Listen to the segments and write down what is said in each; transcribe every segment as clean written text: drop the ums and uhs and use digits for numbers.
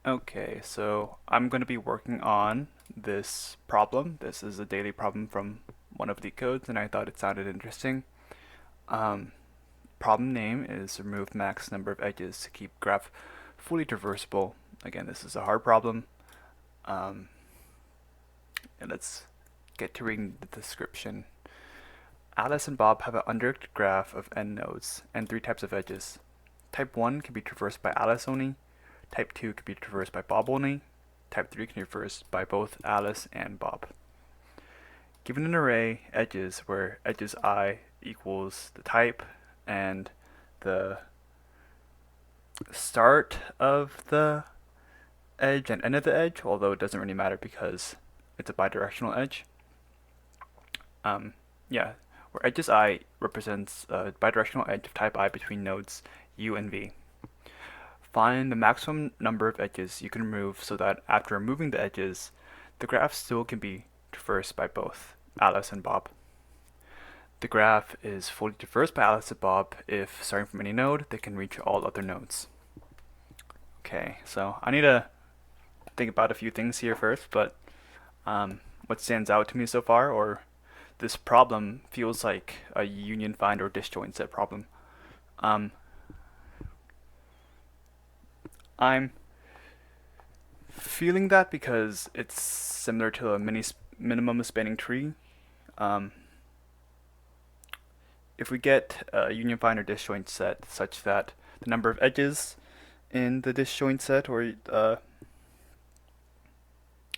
Okay, so I'm going to be working on this problem. This is a daily problem from one of LeetCodes, and I thought it sounded interesting. Um, Problem name is remove max number of edges to keep graph fully traversable. Again, this is a hard problem. Um, and let's get to reading the description. Alice and Bob have an undirected graph of n nodes and three types of edges. Type 1 can be traversed by Alice only. Type 2 can be traversed by Bob only. Type 3 can be traversed by both Alice and Bob. Given an array edges where edges I equals the type and the start of the edge and end of the edge, although it doesn't really matter because it's a bidirectional edge. Yeah, where edges I represents a bidirectional edge of type I between nodes u and v. Find the maximum number of edges you can remove so that after removing the edges, the graph still can be traversed by both Alice and Bob. The graph is fully traversed by Alice and Bob if, starting from any node, they can reach all other nodes. Okay, so I need to think about a few things here first, but what stands out to me so far, or this problem feels like a union find or disjoint set problem. I'm feeling that because it's similar to a minimum spanning tree. If we get a union find or disjoint set such that the number of edges in the disjoint set or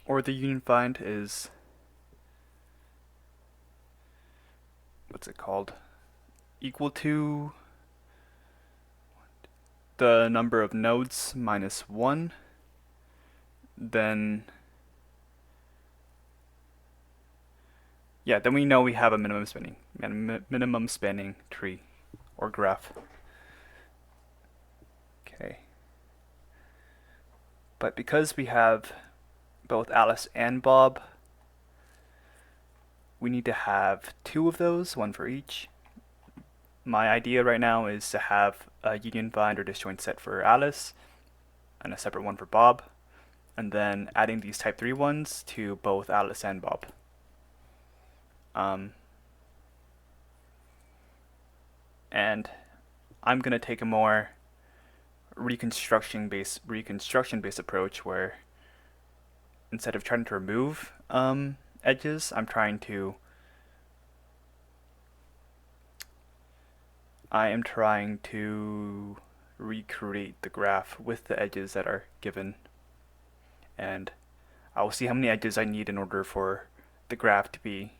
the union find is equal to the number of nodes minus 1, then we know we have a minimum spanning tree or graph. Okay. But because we have both Alice and Bob, we need to have two of those, one for each. My idea right now is to have a union find or disjoint set for Alice and a separate one for Bob, and then adding these type 3 ones to both Alice and Bob. And I'm going to take a more reconstruction-based approach where instead of trying to remove edges, I am trying to recreate the graph with the edges that are given, and I will see how many edges I need in order for the graph to be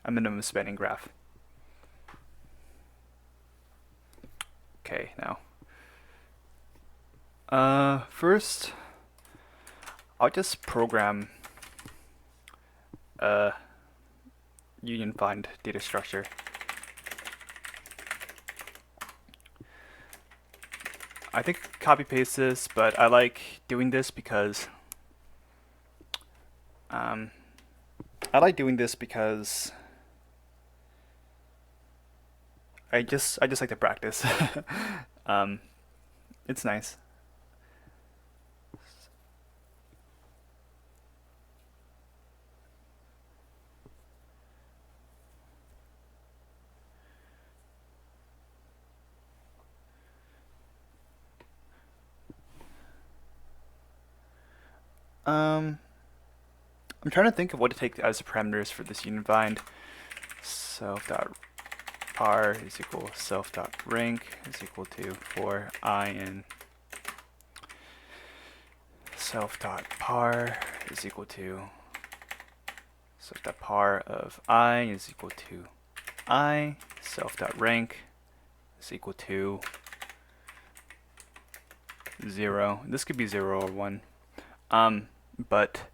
a minimum spanning graph. Okay, now first I'll just program a union find data structure. I think copy paste this, but I like doing this because I just like to practice. It's nice. I'm trying to think of what to take as parameters for this union find. Self.par is equal self.rank is equal to for I in self.par is equal to self.par of I is equal to I. Self.rank is equal to 0. This could be 0 or 1. But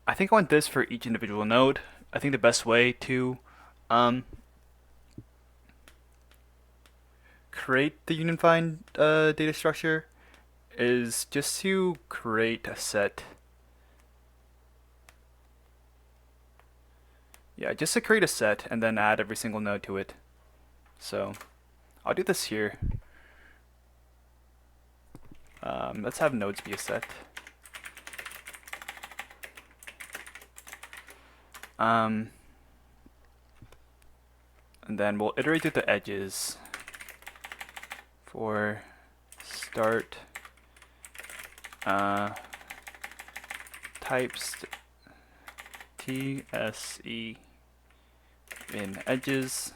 I think I want this for each individual node. I think the best way to create the union find data structure is just to create a set. Yeah, just to create a set and then add every single node to it. So I'll do this here. Let's have nodes be a set. And then we'll iterate through the edges for start types TSE in edges.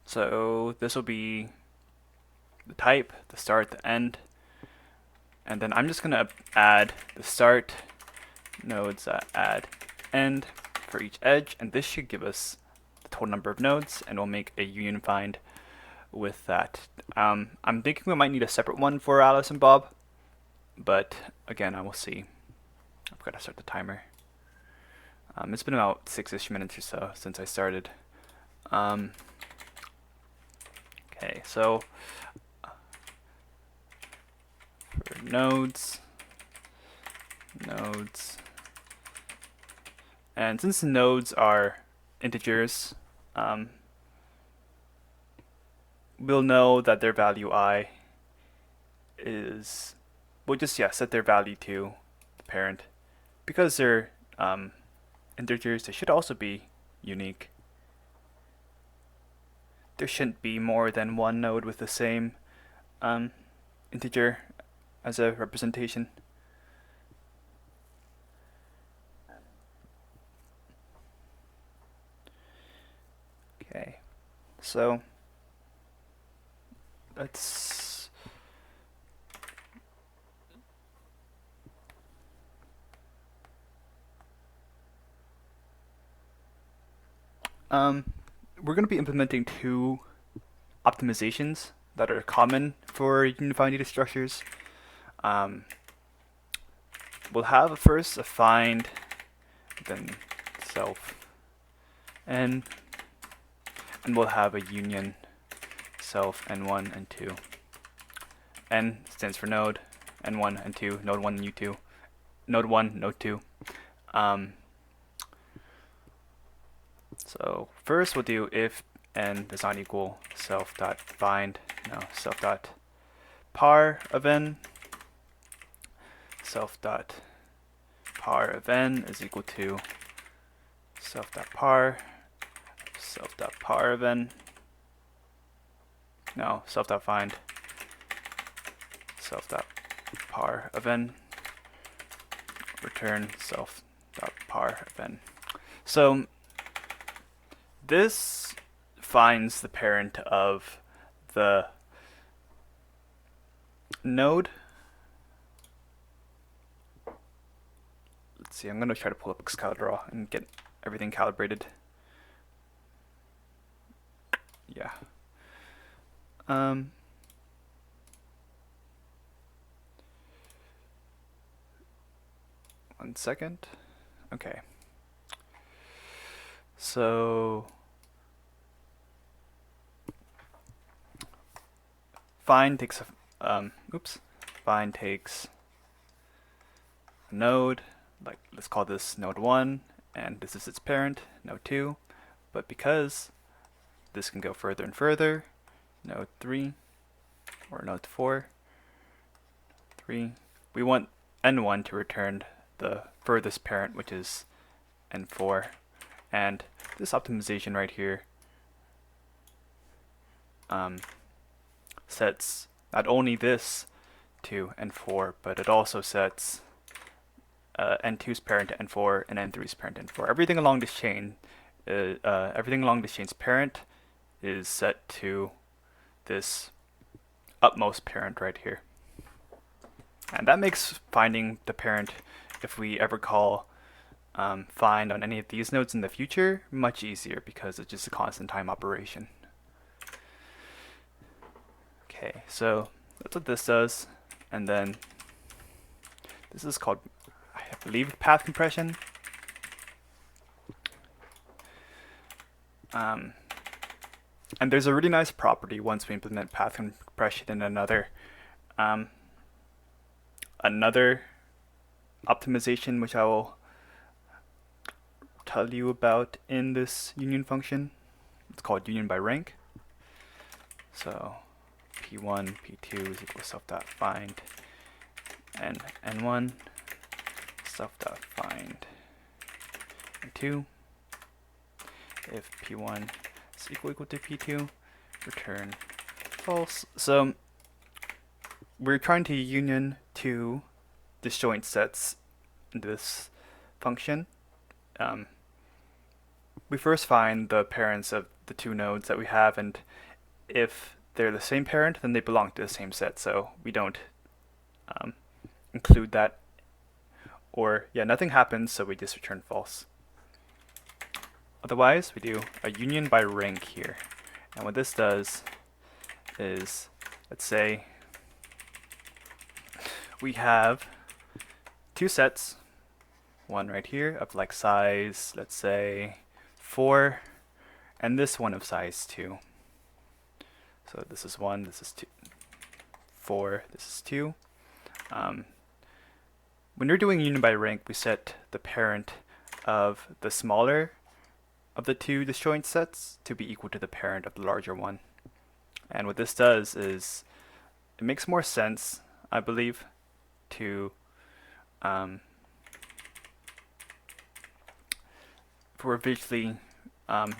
So this will be the type, the start, the end, and then I'm just gonna add the start nodes add end for each edge, and this should give us the total number of nodes, and we'll make a union find with that. I'm thinking we might need a separate one for Alice and Bob, but again, I will see. I've got to start the timer. It's been about 6-ish minutes or so since I started. Okay, so for nodes, and since the nodes are integers, we'll know that their value I is, we'll just set their value to the parent. Because they're integers, they should also be unique. There shouldn't be more than one node with the same integer as a representation. Okay, so let's we're going to be implementing two optimizations that are common for unified data structures. We'll have first a find, then self, and we'll have a union self n1 and 2. N stands for node, n1 and 2, node 1 and u2, node 1, node 2. So first we'll do if n does not equal self.find, self.par of n, self.par of n is equal to self.par of n, self.find self.par of n, return self.par of n. So this finds the parent of the node. Let's see, I'm going to try to pull up Excalidraw and get everything calibrated. Yeah. 1 second. Okay. So find takes a find takes a node, like let's call this node 1, and this is its parent, node 2. But because this can go further and further, node 3 or node 4, 3, we want n1 to return the furthest parent, which is n4. And this optimization right here sets not only this to n4, but it also sets n2's parent to n4 and n3's parent to n4. Everything along this chain, everything along this chain's parent is set to this upmost parent right here. And that makes finding the parent, if we ever call find on any of these nodes in the future, much easier because it's just a constant time operation. Okay, so that's what this does, and then this is called, I believe, path compression. And there's a really nice property once we implement path compression in another optimization, which I will tell you about in this union function. It's called union by rank. So p1, p2 is equal to self.find, and n1 self.find n2. If p1 is equal to p2, return false. So we're trying to union two disjoint sets in this function. We first find the parents of the two nodes that we have, and if they're the same parent, then they belong to the same set, so we don't include that. Or, yeah, nothing happens, so we just return false. Otherwise, we do a union by rank here. And what this does is, let's say we have two sets, one right here of like size, let's say 4, and this one of size 2. So this is 1, this is 2, 4, this is 2. When you're doing union by rank, we set the parent of the smaller of the two disjoint sets to be equal to the parent of the larger one. And what this does is, it makes more sense, I believe, to if we visually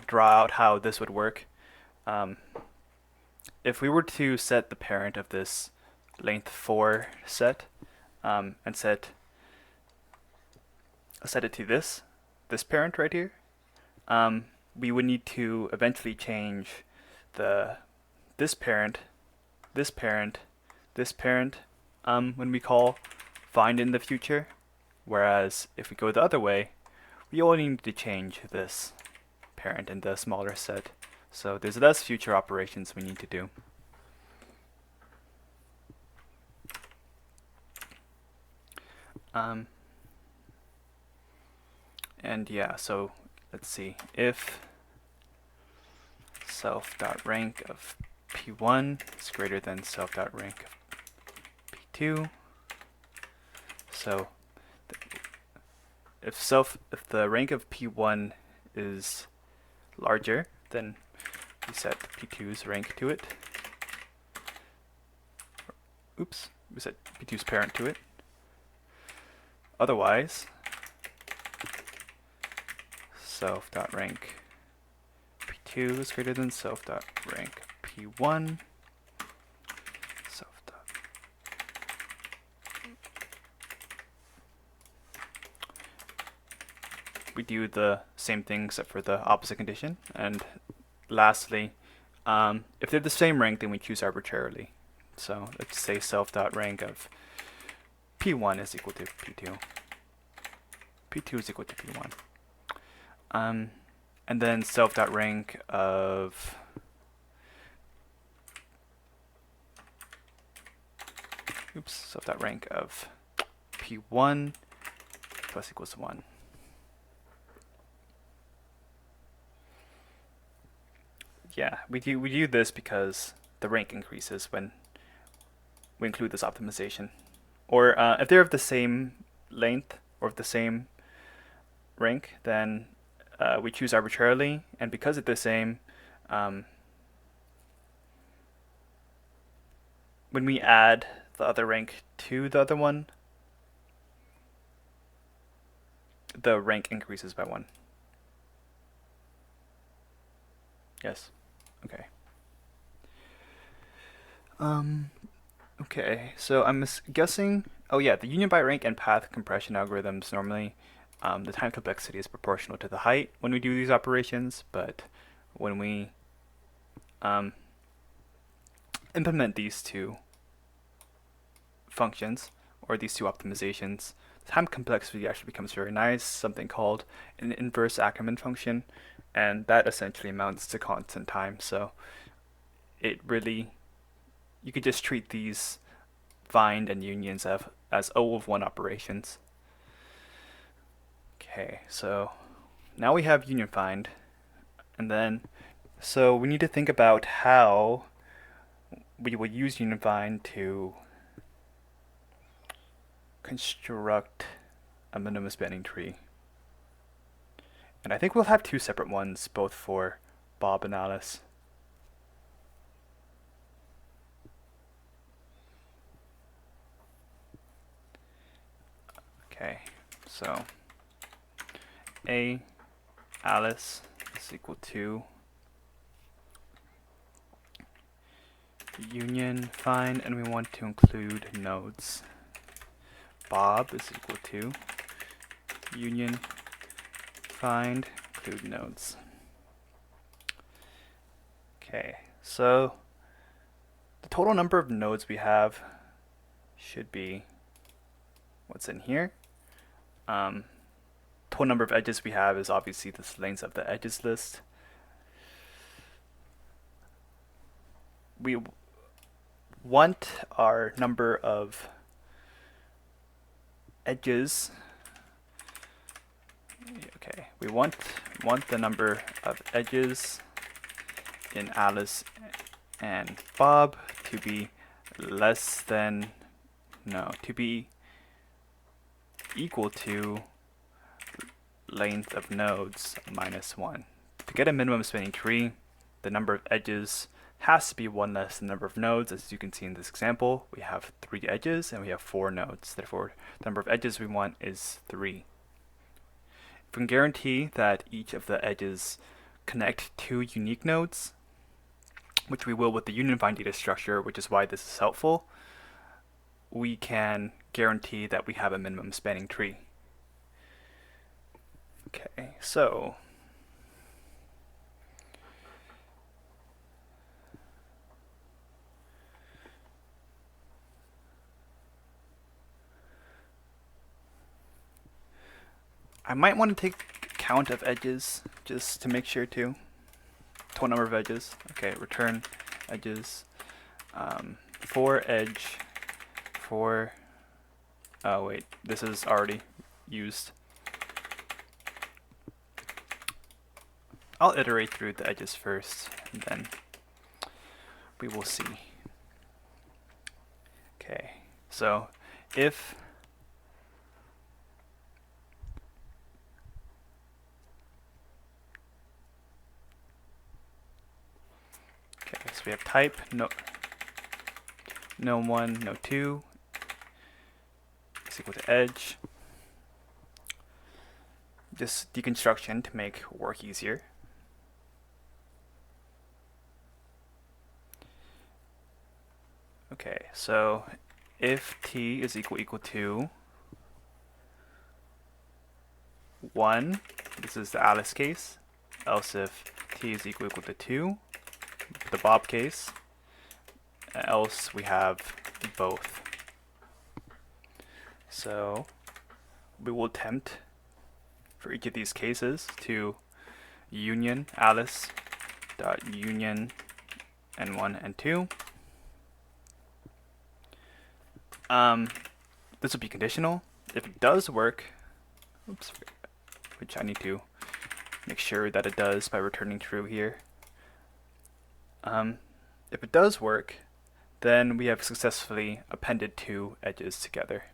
draw out how this would work. If we were to set the parent of this length 4 set and set it to this parent right here, we would need to eventually change this parent, when we call find in the future. Whereas if we go the other way, we only need to change this parent in the smaller set. So there's less future operations we need to do. And yeah, so let's see, if self.rank of p1 is greater than self.rank of p2, so if the rank of p1 is larger, then we set p2's rank to it. Oops, we set p2's parent to it. Otherwise, self.rank p2 is greater than self.rank p1. We do the same thing except for the opposite condition. And lastly, if they're the same rank, then we choose arbitrarily. So let's say self.rank of p1 is equal to p2. p2 is equal to p1. And then self.rank of self.rank of p1 plus equals 1. Yeah, we do this because the rank increases when we include this optimization. Or if they're of the same length or of the same rank, then we choose arbitrarily, and because it's the same, when we add the other rank to the other one, the rank increases by 1. Yes. Okay. Okay, so I'm guessing, oh yeah, the union by rank and path compression algorithms normally, the time complexity is proportional to the height when we do these operations, but when we implement these two functions, or these two optimizations, the time complexity actually becomes very nice, something called an inverse Ackermann function, and that essentially amounts to constant time. So it really, you could just treat these find and unions as O of 1 operations. Okay, so now we have union find, and then so we need to think about how we would use union find to construct a minimum spanning tree. And I think we'll have two separate ones, both for Bob and Alice. So A Alice is equal to union find, and we want to include nodes. Bob is equal to union find include nodes. Okay, so the total number of nodes we have should be what's in here. Total number of edges we have is obviously this length of the edges list. We want our number of edges. Okay, we want the number of edges in Alice and Bob to be less than, no, to be equal to length of nodes minus 1. To get a minimum spanning tree, the number of edges has to be 1 less than the number of nodes. As you can see in this example, we have 3 edges and we have 4 nodes. Therefore, the number of edges we want is 3. If we can guarantee that each of the edges connect 2 unique nodes, which we will with the union find data structure, which is why this is helpful, we can guarantee that we have a minimum spanning tree. Okay, so I might want to take count of edges just to make sure too. Total number of edges. Okay, return edges. For edge. For, oh wait, this is already used. I'll iterate through the edges first, and then we will see. Okay, so if so we have type no 1, no 2 is equal to edge. Just deconstruction to make work easier. Okay, so if t is equal to 1, this is the Alice case. Else if t is equal to 2, the Bob case. Else we have both. So we will attempt for each of these cases to union Alice dot union n1 and 2. This will be conditional. If it does work, oops, which I need to make sure that it does by returning true here. If it does work, then we have successfully appended 2 edges together.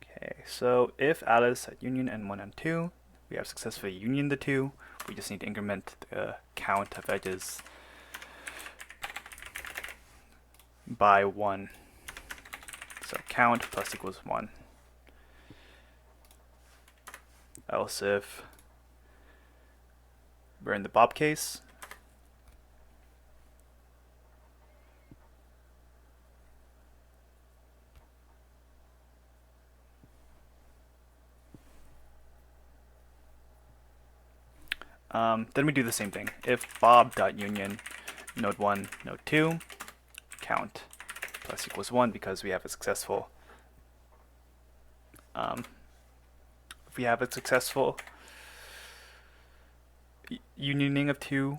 Okay, so if Alice at union n1 and 2, we have successfully unioned the 2. We just need to increment the count of edges by 1. So count plus equals 1. Else if we're in the Bob case, then we do the same thing. If Bob.union node 1, node 2, count plus equals 1 because we have a successful unioning of 2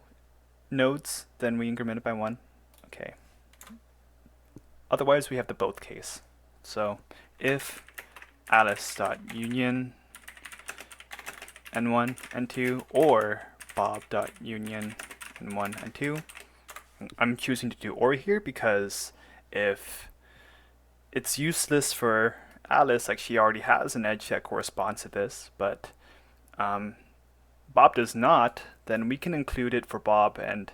nodes, then we increment it by 1. Okay. Otherwise, we have the both case. So if Alice.union n1 and 2 or Bob.union n1 and 2, I'm choosing to do or here because if it's useless for Alice, like she already has an edge that corresponds to this, but Bob does not, then we can include it for Bob and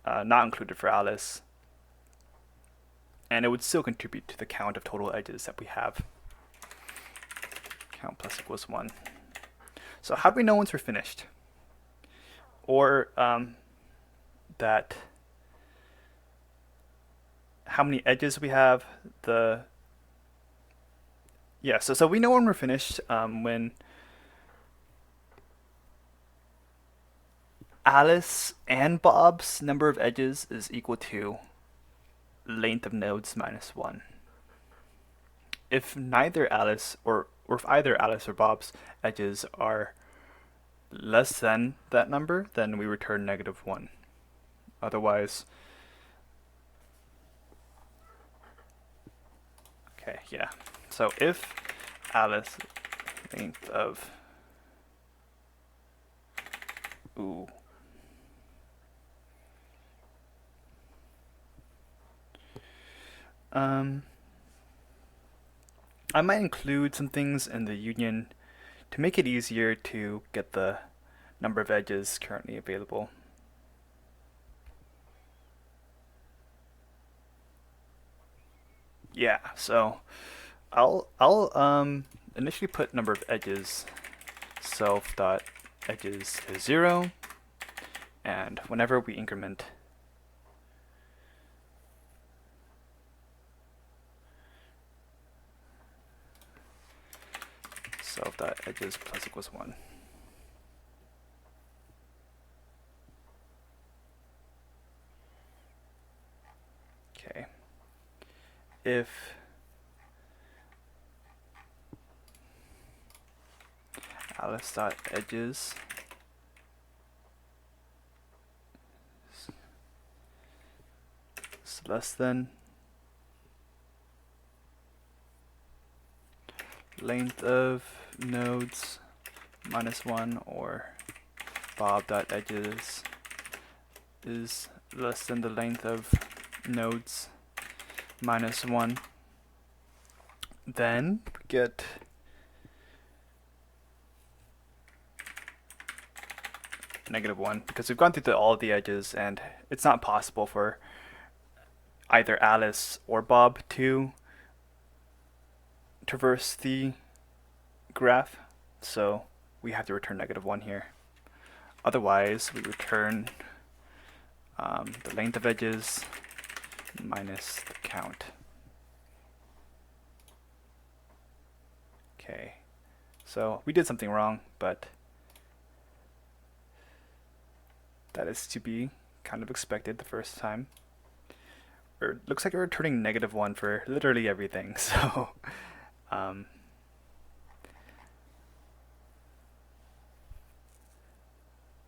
not included for Alice, and it would still contribute to the count of total edges that we have. Count plus equals 1. So how do we know once we're finished? Or that how many edges we have, so we know when we're finished when Alice and Bob's number of edges is equal to length of nodes minus 1. If neither Alice or if either Alice or Bob's edges are less than that number, then we return -1. Otherwise, okay, yeah. So if Alice length of I might include some things in the union to make it easier to get the number of edges currently available. Yeah, so I'll initially put number of edges self dot edges is 0, and whenever we increment self dot edges plus equals 1. Okay. If Alice dot edges is less than length of nodes minus 1, or Bob dot edges is less than the length of nodes minus 1, then we get -1, because we've gone through all of the edges and it's not possible for either Alice or Bob to traverse the graph, so we have to return -1 here. Otherwise, we return the length of edges minus the count. Okay, so we did something wrong, but that is to be kind of expected the first time. Or it looks like we're returning -1 for literally everything, so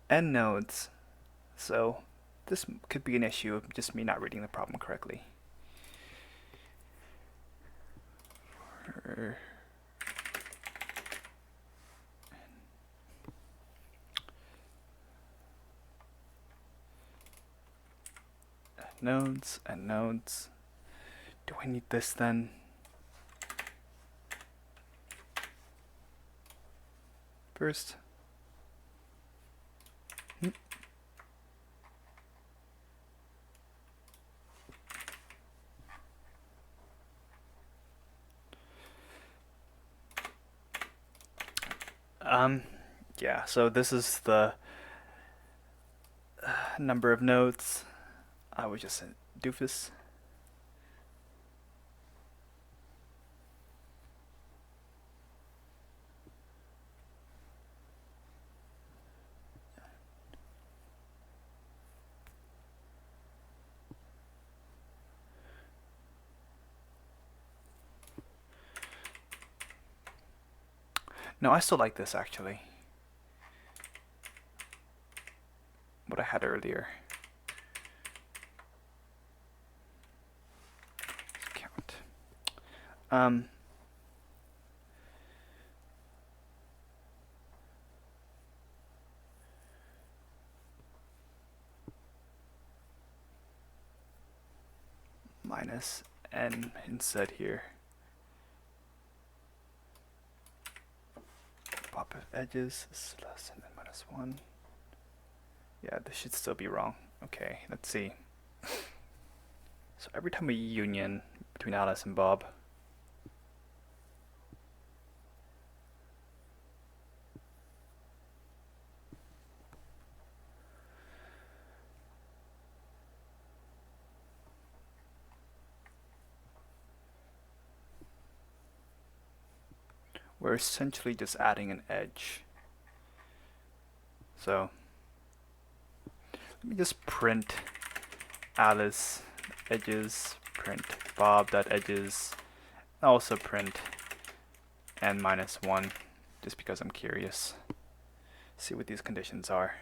end nodes. So this could be an issue of just me not reading the problem correctly. Nodes and nodes. Do I need this then? First. Yeah, so this is the number of nodes. I was just a doofus. No, I still like this actually. What I had earlier. Count. Minus n instead here. Pop of edges is less than -1. Yeah, this should still be wrong. Okay, let's see. So every time we union between Alice and Bob, we're essentially just adding an edge. So let me just print Alice edges, print Bob.edges, also print n-1, just because I'm curious. See what these conditions are.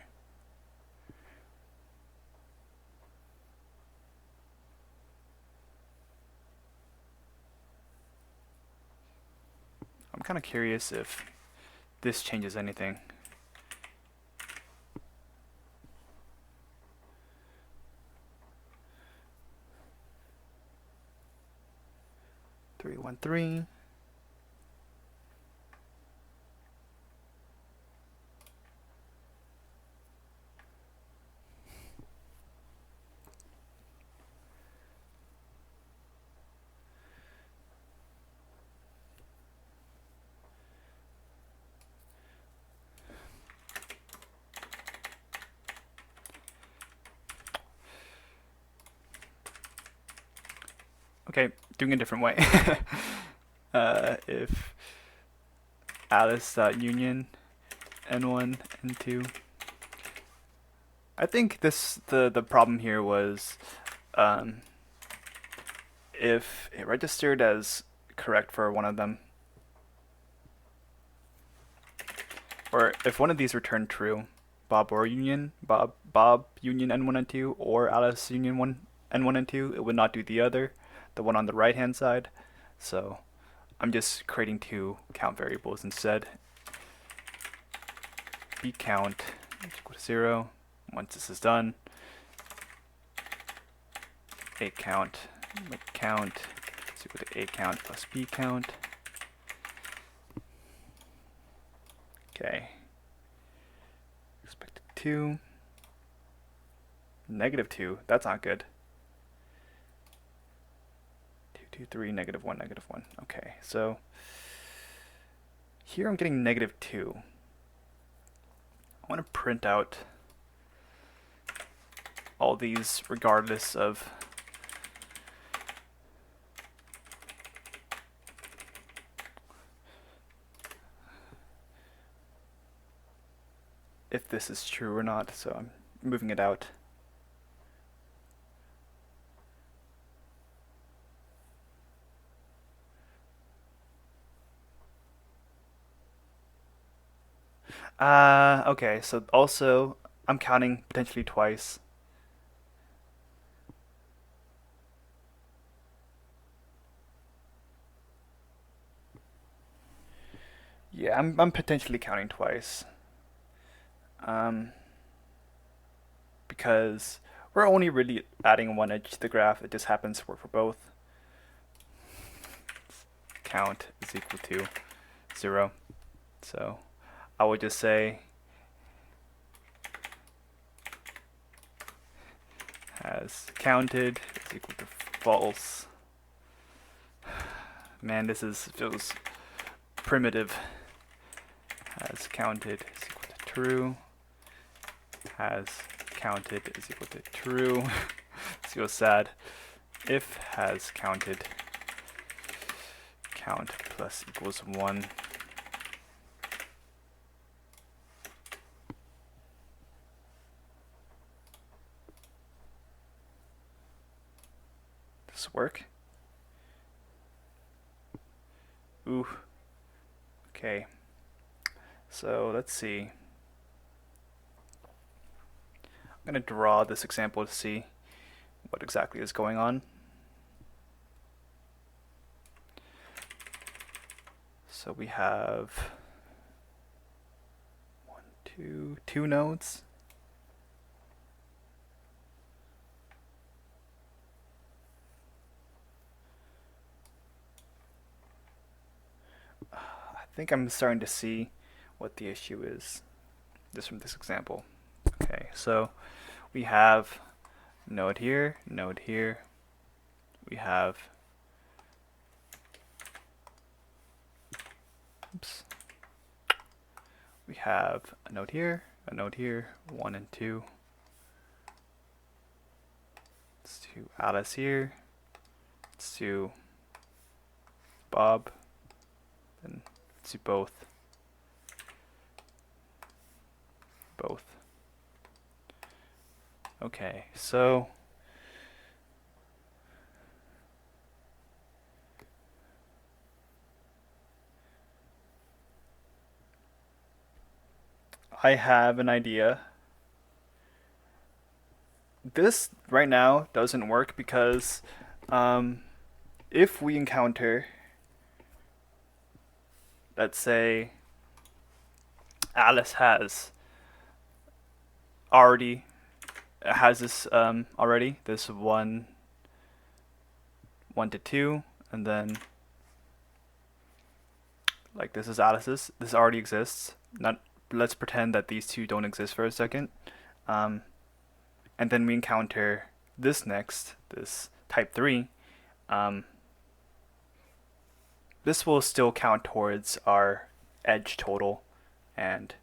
I'm kind of curious if this changes anything. Three, 1, 3. Okay, doing a different way. If Alice.union n1, n2. I think the problem here was if it registered as correct for one of them, or if one of these returned true, Bob union n1 n2, or Alice union n1 n2, it would not do the other, the one on the right hand side. So I'm just creating two count variables instead. bcount is equal to 0. Once this is done, acount is equal to acount plus bcount. Okay. Expected 2. -2. That's not good. 2, 2, 3, -1, -1. Okay, so here I'm getting -2. I want to print out all these regardless of if this is true or not, so I'm moving it out. Okay, so also I'm counting potentially twice. Yeah, I'm potentially counting twice. Because we're only really adding one edge to the graph. It just happens to work for both. Count is equal to 0. So I would just say has counted is equal to false. Man, this feels primitive. Has counted is equal to true. Has counted is equal to true. This feels sad. If has counted, count plus equals 1. Does this work? Ooh. Okay. So let's see. I'm going to draw this example to see what exactly is going on. So we have two nodes. I think I'm starting to see what the issue is just from this example. Okay, so we have node here, node here. We have, oops, we have a node here, 1 and 2. Let's do Alice here. Let's do Bob. Then let's do both. Both. Okay, so I have an idea. This right now doesn't work because if we encounter, let's say, Alice has this already, this 1 to 2, and then like this is Alice's. This already exists. Not let's pretend that these two don't exist for a second. And then we encounter this next, this type 3. This will still count towards our edge total, and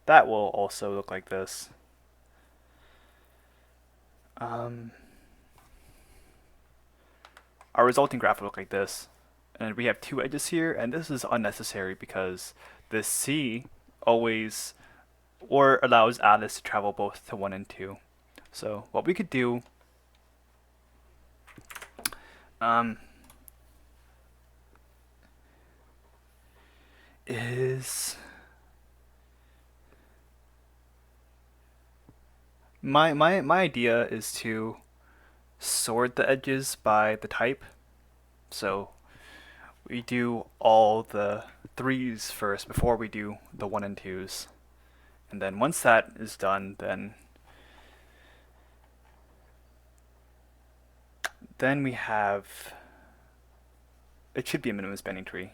that will also look like this. Our resulting graph will look like this. And we have 2 edges here, and this is unnecessary because this C always or allows Alice to travel both to 1 and 2. So what we could do is my idea is to sort the edges by the type. So we do all the 3s first before we do the 1 and 2s. And then once that is done, then we have, it should be a minimum spanning tree.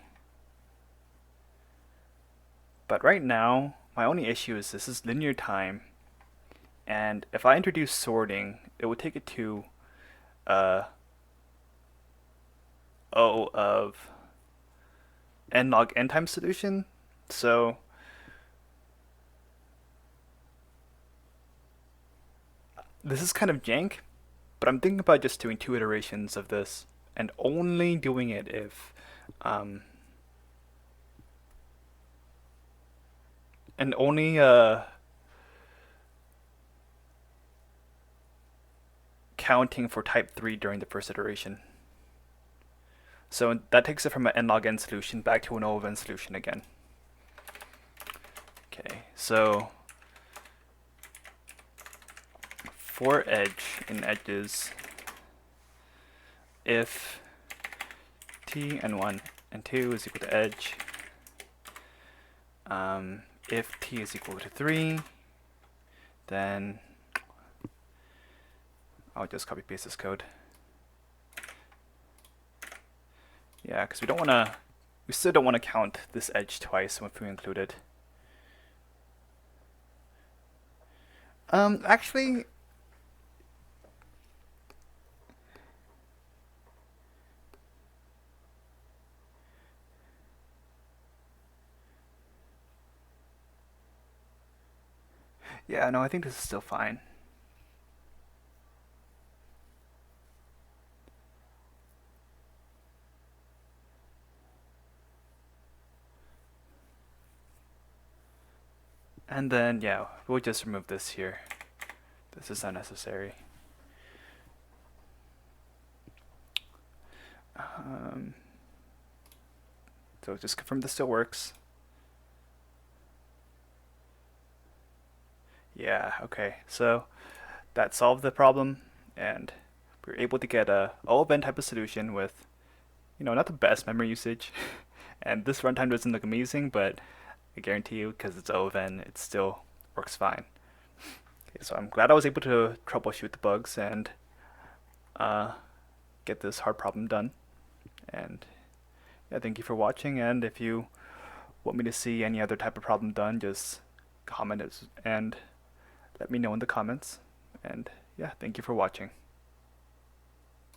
But right now, my only issue is this is linear time, and if I introduce sorting, it would take it to O of n log n times solution. So this is kind of jank, but I'm thinking about just doing 2 iterations of this and only doing it if and only counting for type 3 during the first iteration. So that takes it from an n log n solution back to an O of n solution again. Okay, so for edge in edges, if t and 1 and 2 is equal to edge, if t is equal to 3, then I'll just copy paste this code. Yeah, because we still don't want to count this edge twice if we include it. Actually, yeah, no, I think this is still fine. And then, yeah, we'll just remove this here. This is unnecessary. So just confirm this still works. Yeah, okay. So that solved the problem, and we were able to get a O of n type of solution with, not the best memory usage. And this runtime doesn't look amazing, but I guarantee you, because it's O of n, it still works fine. Okay, so I'm glad I was able to troubleshoot the bugs and get this hard problem done. And yeah, thank you for watching, and if you want me to see any other type of problem done, just comment it and let me know in the comments. And yeah, thank you for watching.